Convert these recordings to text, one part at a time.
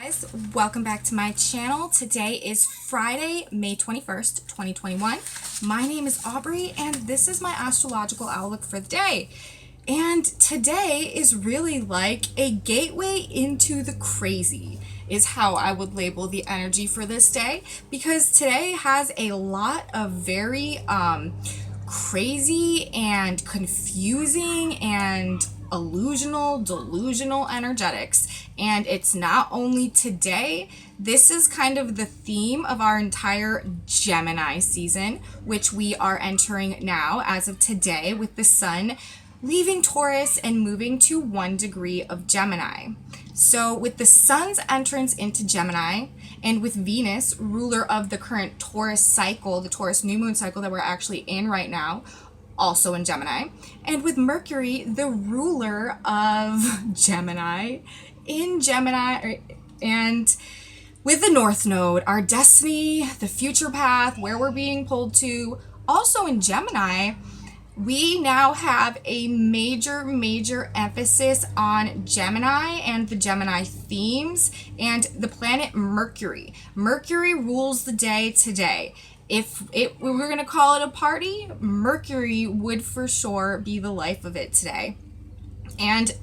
Guys, welcome back to my channel. Today is Friday, May 21st, 2021. My name is Aubrey and this is my astrological outlook for the day. And today is really like a gateway into the crazy is how I would label the energy for this day, because today has a lot of very crazy and confusing and delusional energetics. And it's not only today, this is kind of the theme of our entire Gemini season, which we are entering now as of today, with the sun leaving Taurus and moving to 1 degree of Gemini. So with the sun's entrance into Gemini, and with Venus, ruler of the current Taurus cycle, the Taurus new moon cycle that we're actually in right now, also in Gemini, and with Mercury, the ruler of Gemini, in Gemini, and with the North Node, our destiny, the future path, where we're being pulled to, also in Gemini, we now have a major emphasis on Gemini and the Gemini themes and the planet Mercury. Mercury rules the day today. If we were going to call it a party, Mercury would for sure be the life of it today. And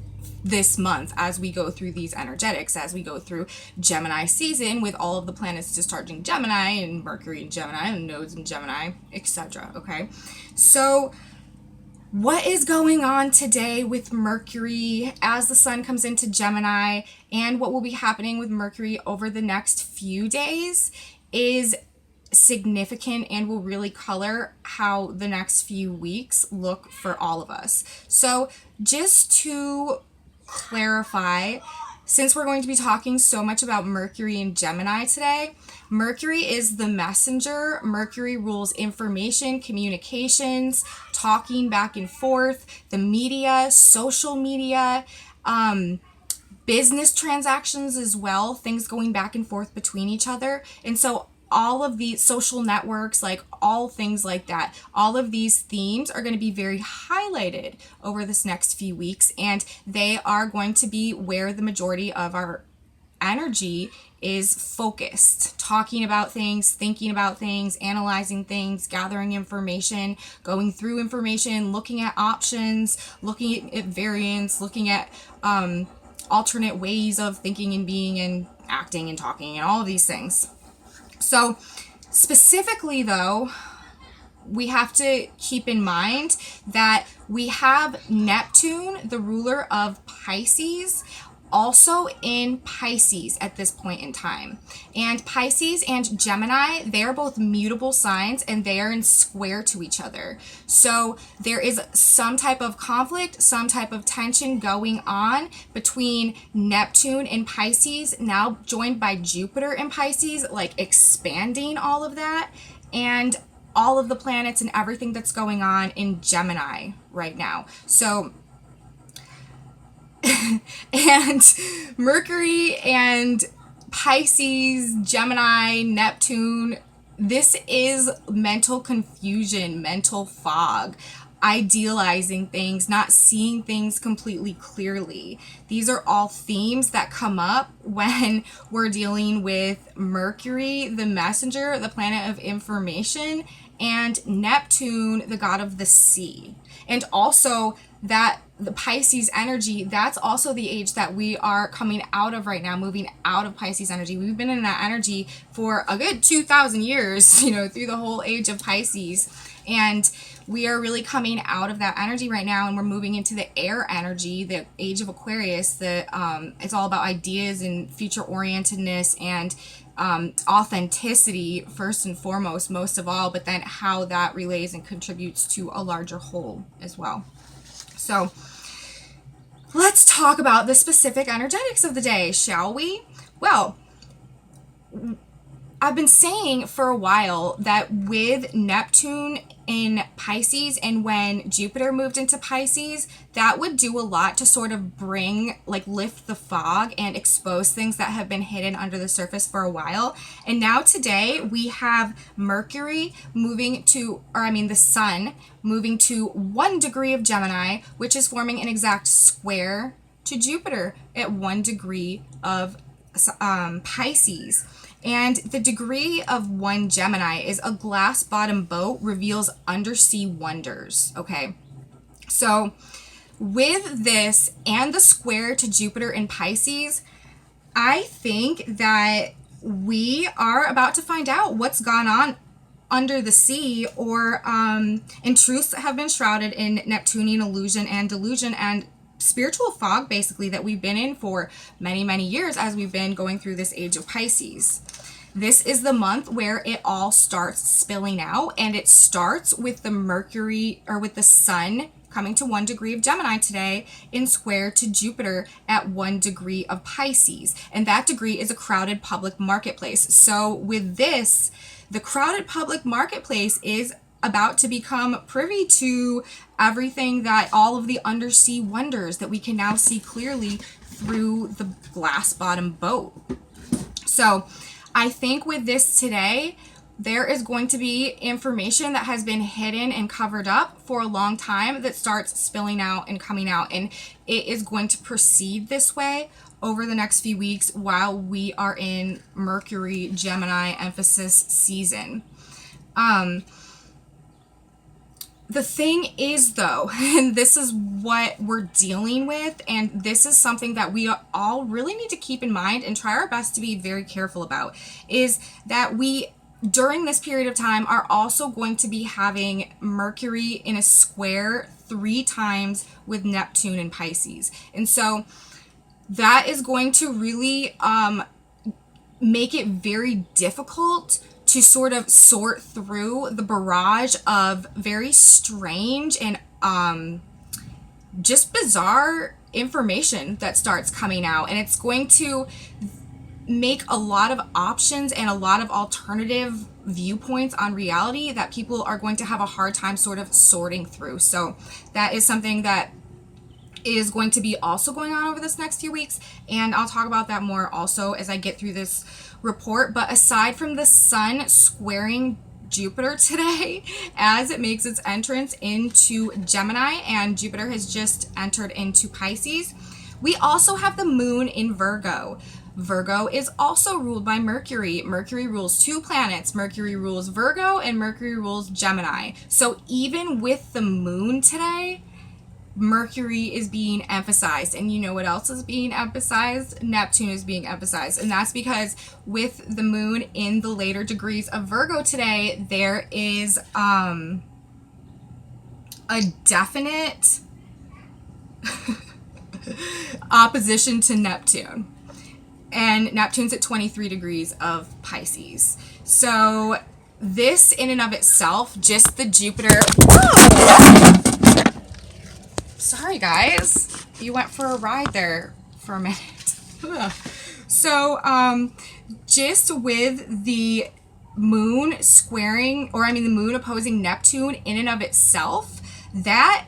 this month, as we go through these energetics, as we go through Gemini season with all of the planets discharging Gemini and Mercury in Gemini and nodes in Gemini, etc. Okay, so what is going on today with Mercury as the sun comes into Gemini, and what will be happening with Mercury over the next few days is significant and will really color how the next few weeks look for all of us. So just to clarify, since we're going to be talking so much about Mercury and Gemini today, Mercury is the messenger. Mercury rules information, communications, talking back and forth, the media, social media, business transactions as well, things going back and forth between each other. And so all of these social networks, like all things like that, all of these themes are going to be very highlighted over this next few weeks, and they are going to be where the majority of our energy is focused, talking about things, thinking about things, analyzing things, gathering information, going through information, looking at options, looking at variants, looking at alternate ways of thinking and being and acting and talking and all of these things. So specifically though, we have to keep in mind that we have Neptune, the ruler of Pisces, also in Pisces at this point in time. And Pisces and Gemini, they are both mutable signs and they are in square to each other. So there is some type of conflict, some type of tension going on between Neptune in Pisces, now joined by Jupiter in Pisces, like expanding all of that, and all of the planets and everything that's going on in Gemini right now. So and Mercury and Pisces, Gemini, Neptune, this is mental confusion, mental fog, idealizing things, not seeing things completely clearly. These are all themes that come up when we're dealing with Mercury, the messenger, the planet of information, and Neptune, the god of the sea. And also that the Pisces energy, that's also the age that we are coming out of right now, moving out of Pisces energy. We've been in that energy for a good 2,000 years, through the whole age of Pisces. And we are really coming out of that energy right now, and we're moving into the air energy, the age of Aquarius. It's all about ideas and future orientedness and authenticity first and foremost, most of all, but then how that relays and contributes to a larger whole as well. So let's talk about the specific energetics of the day, shall we? Well, I've been saying for a while that with Neptune in Pisces and when Jupiter moved into Pisces, that would do a lot to sort of lift the fog and expose things that have been hidden under the surface for a while. And now today we have Mercury the sun moving to 1 degree of Gemini, which is forming an exact square to Jupiter at 1 degree of Pisces. And the degree of one Gemini is a glass bottom boat reveals undersea wonders. Okay. So with this and the square to Jupiter in Pisces, I think that we are about to find out what's gone on under the sea, or in truths that have been shrouded in Neptunian illusion and delusion and spiritual fog, basically, that we've been in for many, many years as we've been going through this age of Pisces. This is the month where it all starts spilling out, and it starts with the Mercury, or with the sun coming to 1 degree of Gemini today in square to Jupiter at 1 degree of Pisces. And that degree is a crowded public marketplace. So with this, the crowded public marketplace is about to become privy to everything, that all of the undersea wonders that we can now see clearly through the glass bottom boat. So I think with this today, there is going to be information that has been hidden and covered up for a long time that starts spilling out and coming out. And it is going to proceed this way over the next few weeks while we are in Mercury Gemini emphasis season. The thing is, though, and this is what we're dealing with, and this is something that we all really need to keep in mind and try our best to be very careful about, is that we, during this period of time, are also going to be having Mercury in a square 3 times with Neptune in Pisces. And so that is going to really make it very difficult to sort of sort through the barrage of very strange and just bizarre information that starts coming out. And it's going to make a lot of options and a lot of alternative viewpoints on reality that people are going to have a hard time sort of sorting through. So that is something that is going to be also going on over this next few weeks, and I'll talk about that more also as I get through this report. But aside from the sun squaring Jupiter today as it makes its entrance into Gemini, and Jupiter has just entered into Pisces, we also have the moon in Virgo. Virgo is also ruled by Mercury. Mercury rules 2 planets. Mercury rules Virgo and Mercury rules Gemini. So even with the moon today, Mercury is being emphasized. And you know what else is being emphasized? Neptune is being emphasized. And that's because with the moon in the later degrees of Virgo today, there is a definite opposition to Neptune. And Neptune's at 23 degrees of Pisces. So this in and of itself, just the Jupiter... Oh! Sorry, guys. You went for a ride there for a minute. So, just with the moon squaring, or I mean the moon opposing Neptune in and of itself, that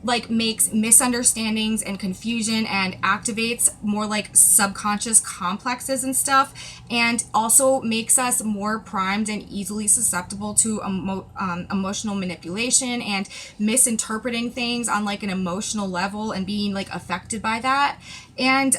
like makes misunderstandings and confusion and activates more like subconscious complexes and stuff, and also makes us more primed and easily susceptible to emotional manipulation and misinterpreting things on like an emotional level and being like affected by that. And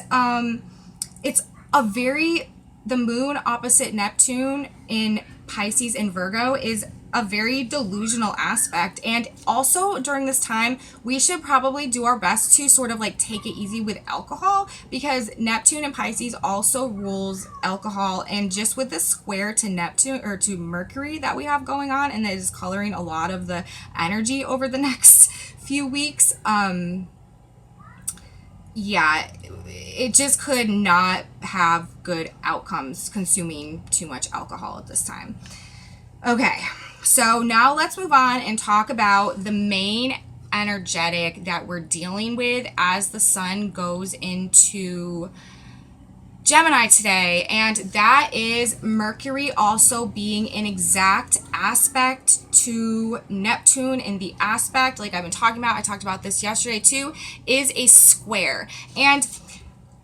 it's a very, the moon opposite Neptune in Pisces and Virgo is a very delusional aspect. And also during this time, we should probably do our best to sort of like take it easy with alcohol, because Neptune and Pisces also rules alcohol. And just with the square to Neptune, or to Mercury, that we have going on, and that is coloring a lot of the energy over the next few weeks, yeah, it just could not have good outcomes consuming too much alcohol at this time. Okay, so now let's move on and talk about the main energetic that we're dealing with as the sun goes into Gemini today, and that is Mercury also being in exact aspect to Neptune. In the aspect, like I've been talking about, I talked about this yesterday too, is a square. And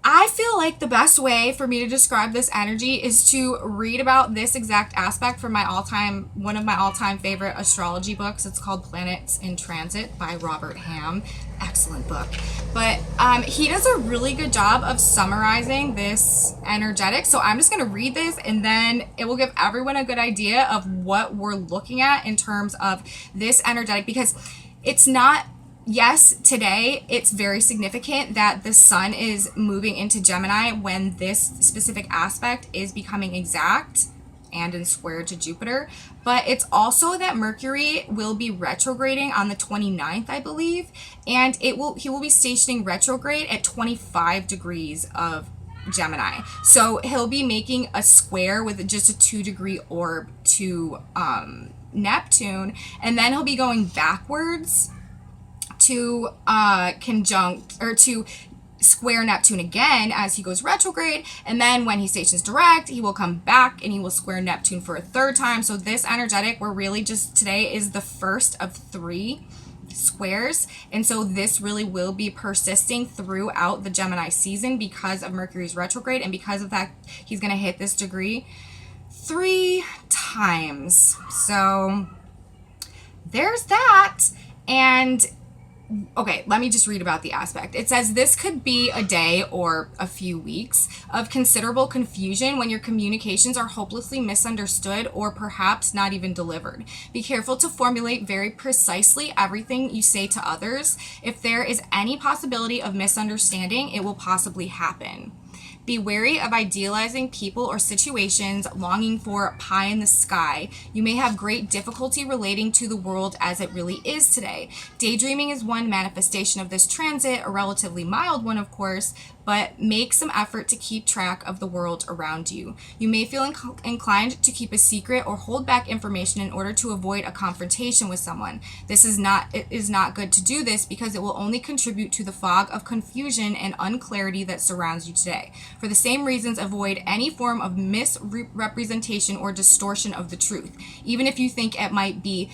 I feel like the best way for me to describe this energy is to read about this exact aspect from one of my all-time favorite astrology books. It's called Planets in Transit by Robert Ham. Excellent book. But he does a really good job of summarizing this energetic. So I'm just going to read this, and then it will give everyone a good idea of what we're looking at in terms of this energetic, because it's not... Yes, today it's very significant that the sun is moving into Gemini when this specific aspect is becoming exact and in square to Jupiter. But it's also that Mercury will be retrograding on the 29th, I believe, and he will be stationing retrograde at 25 degrees of Gemini. So he'll be making a square with just a 2-degree orb to Neptune, and then he'll be going backwards to to square Neptune again as he goes retrograde, and then when he stations direct, he will come back and he will square Neptune for a third time. So this energetic, we're really just, today is the first of 3 squares, and so this really will be persisting throughout the Gemini season because of Mercury's retrograde, and because of that, he's going to hit this degree 3 times. So there's that. And okay, let me just read about the aspect. It says this could be a day or a few weeks of considerable confusion when your communications are hopelessly misunderstood or perhaps not even delivered. Be careful to formulate very precisely everything you say to others. If there is any possibility of misunderstanding, it will possibly happen. Be wary of idealizing people or situations, longing for pie in the sky. You may have great difficulty relating to the world as it really is today. Daydreaming is one manifestation of this transit, a relatively mild one, of course, but make some effort to keep track of the world around you. You may feel inclined to keep a secret or hold back information in order to avoid a confrontation with someone. It is not good to do this because it will only contribute to the fog of confusion and unclarity that surrounds you today. For the same reasons, avoid any form of misrepresentation or distortion of the truth, even if you think it might be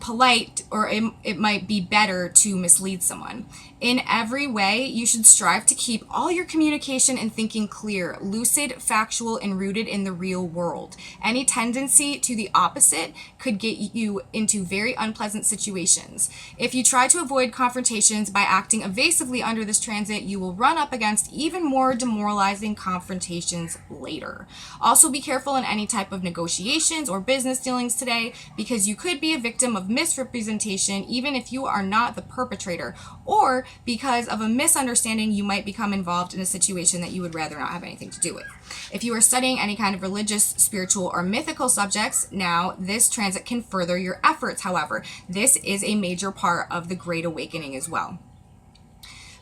polite or it might be better to mislead someone. In every way, you should strive to keep all your communication and thinking clear, lucid, factual, and rooted in the real world. Any tendency to the opposite could get you into very unpleasant situations. If you try to avoid confrontations by acting evasively under this transit, you will run up against even more demoralizing confrontations later. Also, be careful in any type of negotiations or business dealings today, because you could be a victim of misrepresentation even if you are not the perpetrator, or because of a misunderstanding, you might become involved in a situation that you would rather not have anything to do with. If you are studying any kind of religious, spiritual, or mythical subjects, now this transit can further your efforts. However, this is a major part of the Great Awakening as well.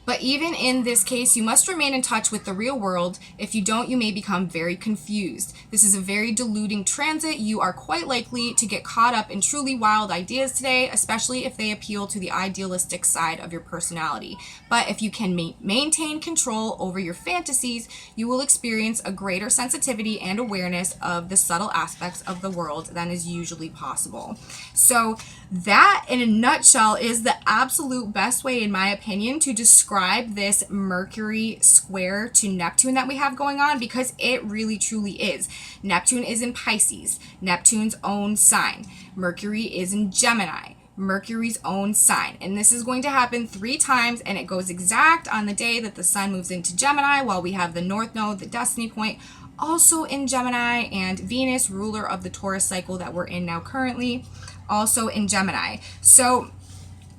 But even in this case, you must remain in touch with the real world. If you don't, you may become very confused. This is a very deluding transit. You are quite likely to get caught up in truly wild ideas today, especially if they appeal to the idealistic side of your personality. But if you can maintain control over your fantasies, you will experience a greater sensitivity and awareness of the subtle aspects of the world than is usually possible. So that, in a nutshell, is the absolute best way, in my opinion, to describe this Mercury square to Neptune that we have going on, because it really truly is. Neptune is in Pisces, Neptune's own sign. Mercury is in Gemini, Mercury's own sign. And this is going to happen 3 times, and it goes exact on the day that the sun moves into Gemini, while we have the North Node, the destiny point, also in Gemini, and Venus, ruler of the Taurus cycle that we're in now currently, also in Gemini. So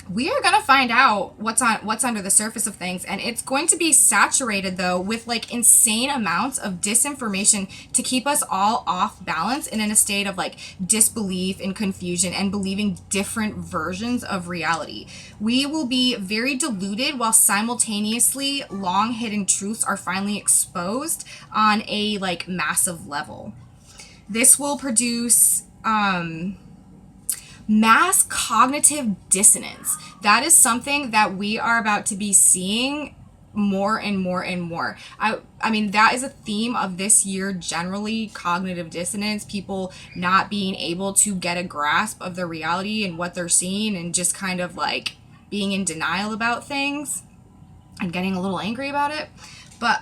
we are going to find out what's under the surface of things, and it's going to be saturated though with like insane amounts of disinformation to keep us all off balance and in a state of like disbelief and confusion and believing different versions of reality. We will be very deluded while simultaneously long hidden truths are finally exposed on a like massive level. This will produce mass cognitive dissonance. That is something that we are about to be seeing more and more and more. I mean, that is a theme of this year generally, cognitive dissonance, people not being able to get a grasp of the reality and what they're seeing, and just kind of like being in denial about things and getting a little angry about it. But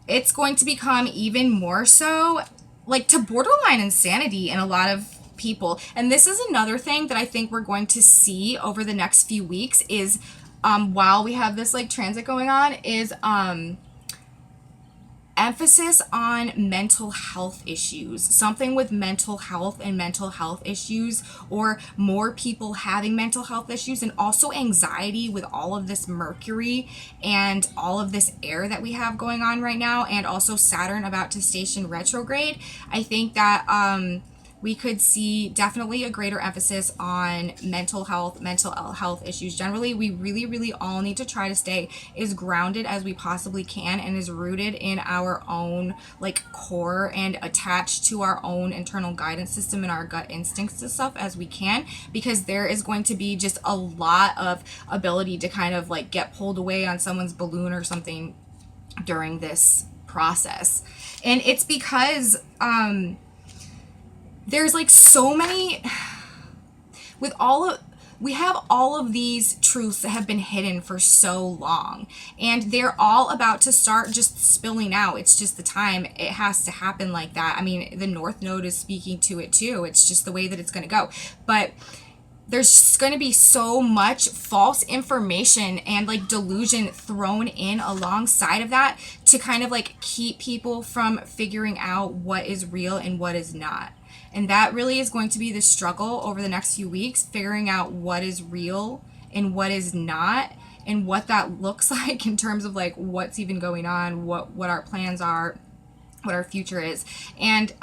it's going to become even more so like to borderline insanity in a lot of people. And this is another thing that I think we're going to see over the next few weeks is while we have this like transit going on is emphasis on mental health issues, something with mental health and mental health issues, or more people having mental health issues, and also anxiety with all of this Mercury and all of this air that we have going on right now, and also Saturn about to station retrograde. I think that we could see definitely a greater emphasis on mental health issues. Generally, we really, really all need to try to stay as grounded as we possibly can and as rooted in our own like core and attached to our own internal guidance system and our gut instincts and stuff as we can, because there is going to be just a lot of ability to kind of like get pulled away on someone's balloon or something during this process. And it's because there's like so many we have all of these truths that have been hidden for so long, and they're all about to start just spilling out. It's just the time it has to happen like that. I mean, the North Node is speaking to it too. It's just the way that it's going to go. But there's going to be so much false information and like delusion thrown in alongside of that to kind of like keep people from figuring out what is real and what is not. And that really is going to be the struggle over the next few weeks, figuring out what is real and what is not, and what that looks like in terms of like what's even going on, what our plans are, what our future is. And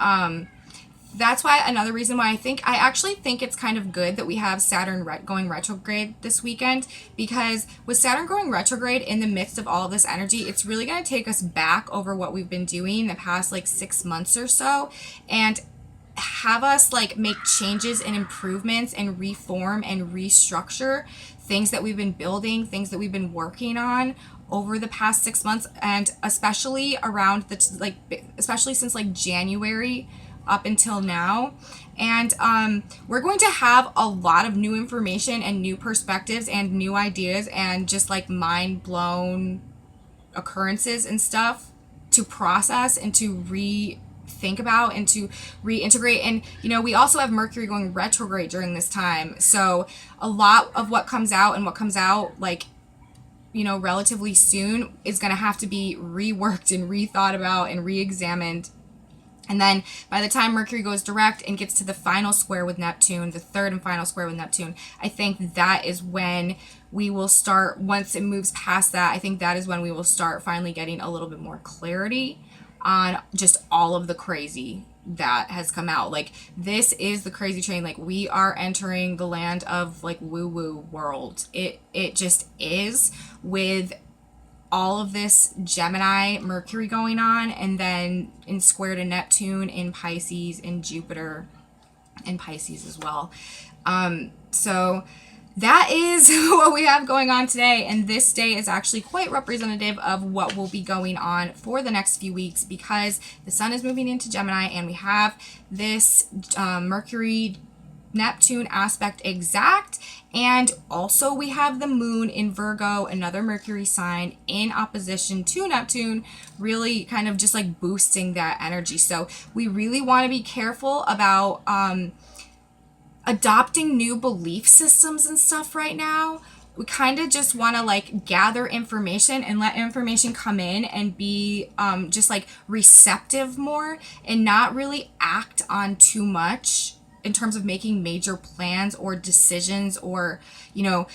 that's why another reason why I actually think it's kind of good that we have Saturn going retrograde this weekend, because with Saturn going retrograde in the midst of all of this energy, it's really going to take us back over what we've been doing the past like 6 months or so, and have us like make changes and improvements and reform and restructure things that we've been building, things that we've been working on over the past 6 months, and especially around especially since like January up until now. And we're going to have a lot of new information and new perspectives and new ideas and just like mind blown occurrences and stuff to process and to think about and to reintegrate. And you know, we also have Mercury going retrograde during this time, so a lot of what comes out like, you know, relatively soon is going to have to be reworked and rethought about and re-examined. And then by the time Mercury goes direct and gets to the final square with Neptune, the third and final square with Neptune, I think that is when we will start, once it moves past that, I think that is when we will start finally getting a little bit more clarity on just all of the crazy that has come out. Like, this is the crazy train. Like, we are entering the land of like woo-woo world. It just is, with all of this Gemini Mercury going on, and then in square to Neptune in Pisces, and Jupiter in Pisces as well. So that is what we have going on today, and this day is actually quite representative of what will be going on for the next few weeks, because the sun is moving into Gemini, and we have this Mercury Neptune aspect exact, and also we have the moon in Virgo, another Mercury sign, in opposition to Neptune, really kind of just like boosting that energy. So we really want to be careful about adopting new belief systems and stuff right now. We kind of just want to like gather information and let information come in and be just like receptive more, and not really act on too much in terms of making major plans or decisions, or, you know,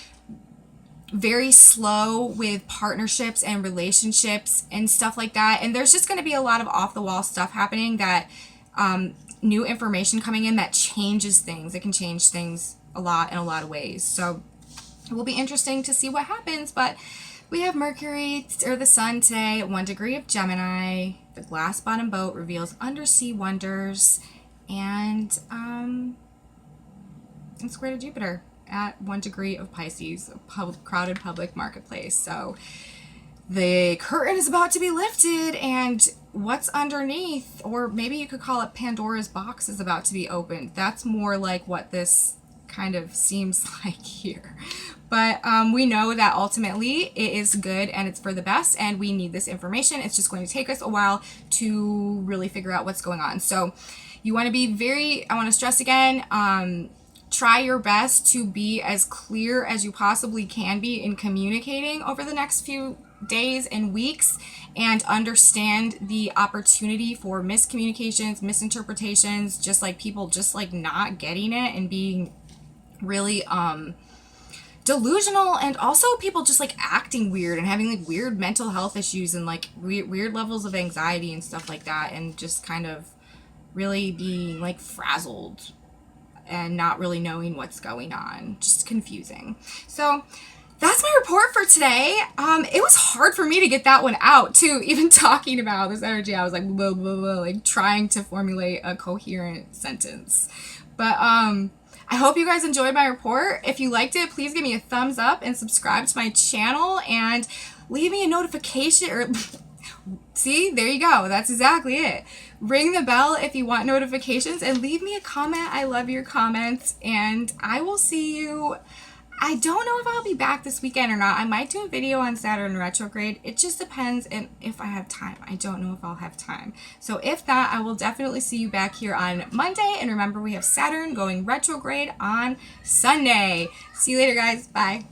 very slow with partnerships and relationships and stuff like that. And there's just going to be a lot of off the wall stuff happening, that new information coming in that changes things. It can change things a lot in a lot of ways. So it will be interesting to see what happens. But we have Mercury, or the sun today, at 1 degree of Gemini. The glass bottom boat reveals undersea wonders. And square to Jupiter at 1 degree of Pisces, a crowded public marketplace. So the curtain is about to be lifted, and what's underneath, or maybe you could call it Pandora's box, is about to be opened. That's more like what this kind of seems like here. But we know that ultimately it is good and it's for the best, and we need this information. It's just going to take us a while to really figure out what's going on. So you want to be I want to stress again, try your best to be as clear as you possibly can be in communicating over the next few days and weeks, and understand the opportunity for miscommunications, misinterpretations, just like people just like not getting it and being really delusional, and also people just like acting weird and having like weird mental health issues and like weird levels of anxiety and stuff like that, and just kind of really being like frazzled and not really knowing what's going on. Just confusing. So that's my report for today. It was hard for me to get that one out too. Even talking about this energy, I was like blah, blah, blah, like trying to formulate a coherent sentence. But I hope you guys enjoyed my report. If you liked it, please give me a thumbs up and subscribe to my channel and leave me a notification, or see, there you go. That's exactly it. Ring the bell if you want notifications, and leave me a comment. I love your comments, and I will see you. I don't know if I'll be back this weekend or not. I might do a video on Saturn retrograde. It just depends if I have time. I don't know if I'll have time. So if not, I will definitely see you back here on Monday. And remember, we have Saturn going retrograde on Sunday. See you later, guys. Bye.